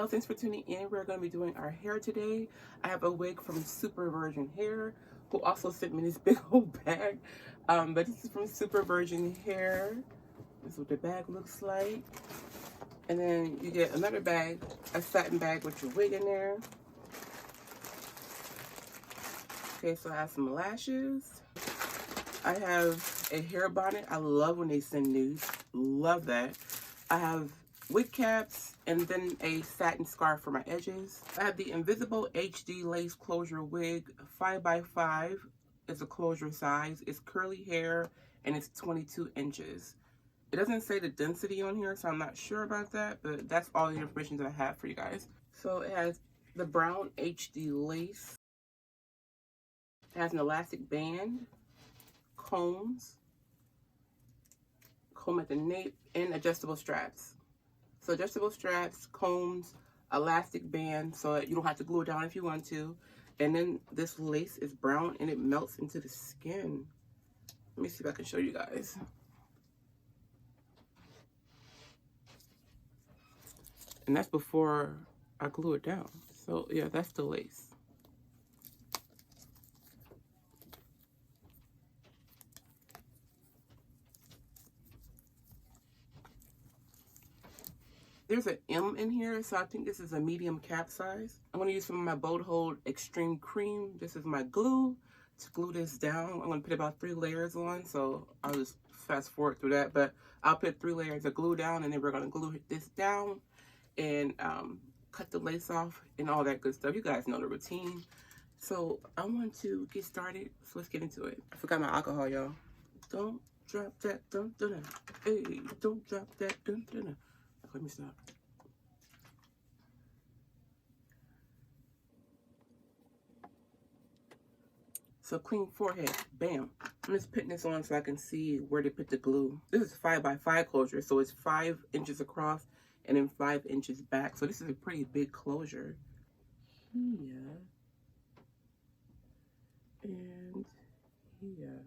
Danielle, thanks for tuning in. We're going to be doing our hair today. I have a wig from Super Virgin Hair, who also sent me this big old bag. But this is from Super Virgin Hair. This is what the bag looks like. And then you get another bag, a satin bag with your wig in there. Okay, so I have some lashes. I have a hair bonnet. I love when they send these. Love that. I have wig caps and then a satin scarf for my edges. I have the Invisible HD Lace Closure Wig 5x5. It's a closure size. It's curly hair and it's 22 inches. It doesn't say the density on here, so I'm not sure about that, but that's all the information that I have for you guys. So it has the brown HD lace. It has an elastic band, combs, comb at the nape, and adjustable straps. So adjustable straps, combs, elastic band, so that you don't have to glue it down if you want to. And then this lace is brown and it melts into the skin. Let me see if I can show you guys. And that's before I glue it down. So yeah, that's the lace. There's an M in here, so I think this is a medium cap size. I'm going to use some of my Bold Hold Extreme Cream. This is my glue to glue this down. I'm going to put about 3 layers on, so I'll just fast forward through that. But I'll put 3 layers of glue down, and then we're going to glue this down and cut the lace off and all that good stuff. You guys know the routine. So I want to get started, so let's get into it. I forgot my alcohol, y'all. Don't drop that, dun dun dun. Hey, don't drop that, dun dun dun. Let me stop. So clean forehead, bam. I'm just putting this on so I can see where to put the glue. This is 5x5 closure, so it's 5 inches across and then 5 inches back. So this is a pretty big closure. Here and here.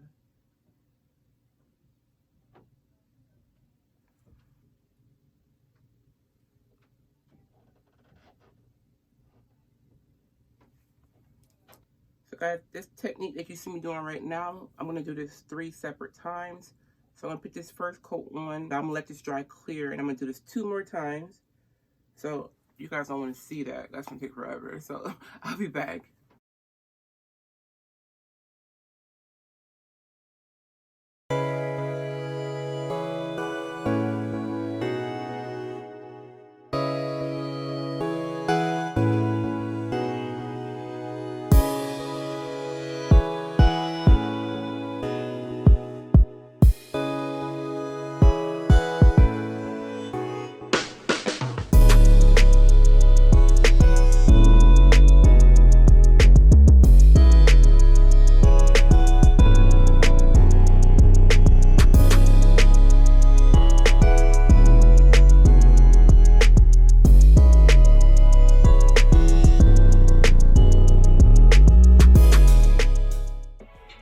So guys, this technique that you see me doing right now, I'm going to do this 3 separate times. So I'm going to put this first coat on. I'm going to let this dry clear, and I'm going to do this 2 more times. So you guys don't want to see that. That's going to take forever. So I'll be back.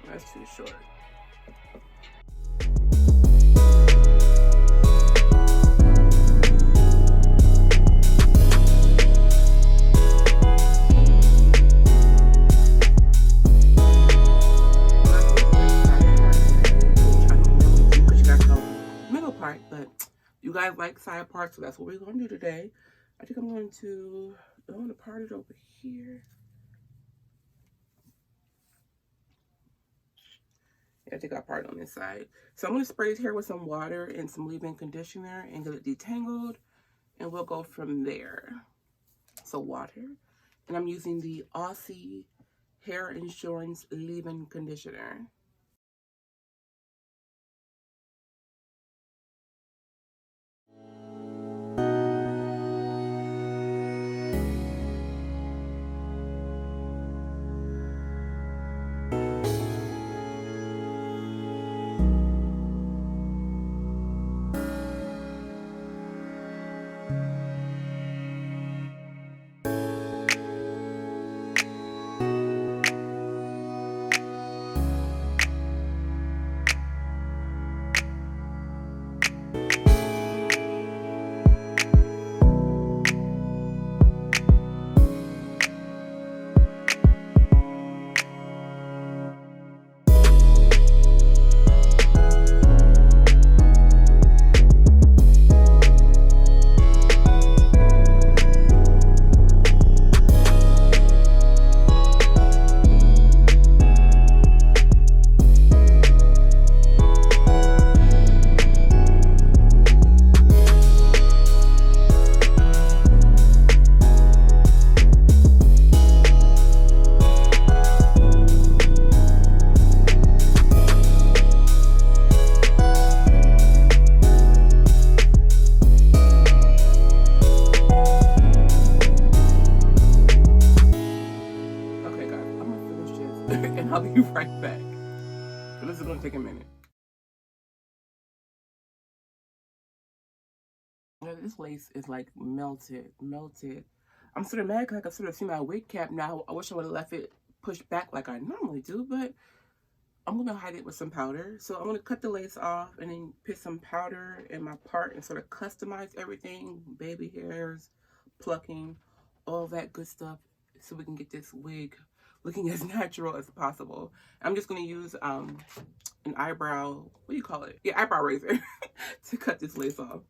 That's too short. Middle part, but you guys like side parts, so that's what we're going to do today. I think I'm going to part it over here. I think I part on this side. So I'm going to spray his hair with some water and some leave-in conditioner and get it detangled, and we'll go from there. So water, and I'm using the Aussie Hair Insurance leave-in conditioner. and I'll be right back. So this is going to take a minute. This lace is like melted. I'm sort of mad because I can sort of see my wig cap now. I wish I would have left it pushed back like I normally do, but I'm going to hide it with some powder. So I'm going to cut the lace off and then put some powder in my part and sort of customize everything. Baby hairs, plucking, all that good stuff, so we can get this wig looking as natural as possible. I'm just going to use an eyebrow, what do you call it? Yeah, eyebrow razor to cut this lace off.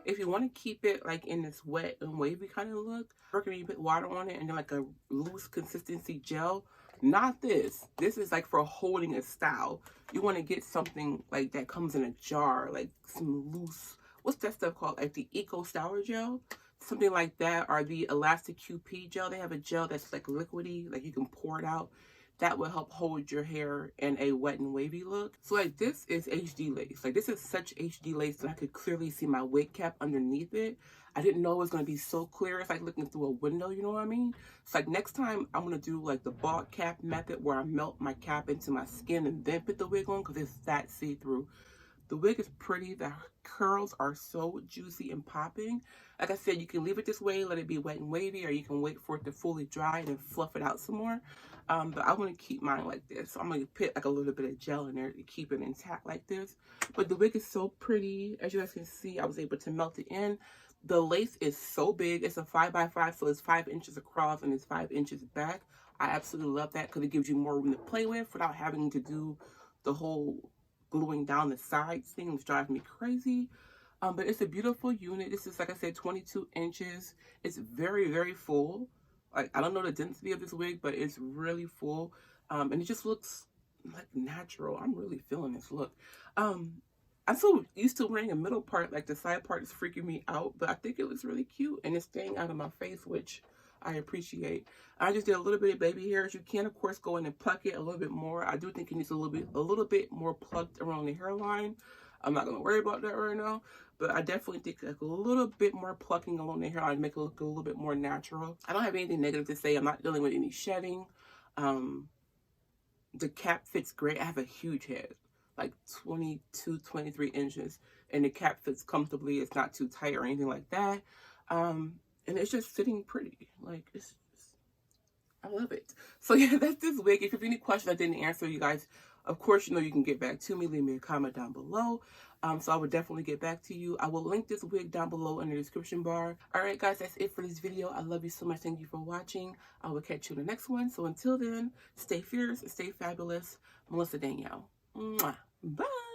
If you want to keep it like in this wet and wavy kind of look, I recommend you put water on it and then like a loose consistency gel Not this. This is like for holding a style. You want to get something like that comes in a jar, like some loose, what's that stuff called? Like the Eco Styler Gel? Something like that, or the Elastic QP gel. They have a gel that's like liquidy, like you can pour it out. That will help hold your hair in a wet and wavy look. So like this is HD lace. Like this is such HD lace that I could clearly see my wig cap underneath it. I didn't know it was going to be so clear. It's like looking through a window, you know what I mean? It's like next time I'm going to do like the bald cap method where I melt my cap into my skin and then put the wig on because it's that see-through. The wig is pretty. The curls are so juicy and popping. Like I said, you can leave it this way, let it be wet and wavy, or you can wait for it to fully dry and then fluff it out some more. But I want to keep mine like this. So I'm going to put like a little bit of gel in there to keep it intact like this. But the wig is so pretty. As you guys can see, I was able to melt it in. The lace is so big. It's a 5x5, so it's 5 inches across and it's 5 inches back. I absolutely love that because it gives you more room to play with without having to do the whole gluing down the sides thing, which drives me crazy. But it's a beautiful unit. This is, like I said, 22 inches. It's very, very full. Like, I don't know the density of this wig, but it's really full. And it just looks like natural. I'm really feeling this look. I'm so used to wearing a middle part, like the side part is freaking me out, but I think it looks really cute and it's staying out of my face, which I appreciate. I just did a little bit of baby hairs. You can, of course, go in and pluck it a little bit more. I do think it needs a little bit more plucked around the hairline. I'm not going to worry about that right now, but I definitely think like a little bit more plucking along the hairline to make it look a little bit more natural. I don't have anything negative to say. I'm not dealing with any shedding. The cap fits great. I have a huge head, like 22, 23 inches, and the cap fits comfortably. It's not too tight or anything like that. And it's just sitting pretty. Like, it's just, I love it. So yeah, that's this wig. If you have any questions I didn't answer, you guys, of course, you know you can get back to me. Leave me a comment down below. So I would definitely get back to you. I will link this wig down below in the description bar. All right, guys, that's it for this video. I love you so much. Thank you for watching. I will catch you in the next one. So until then, stay fierce, stay fabulous. Melissa Danielle. Mwah. Bye.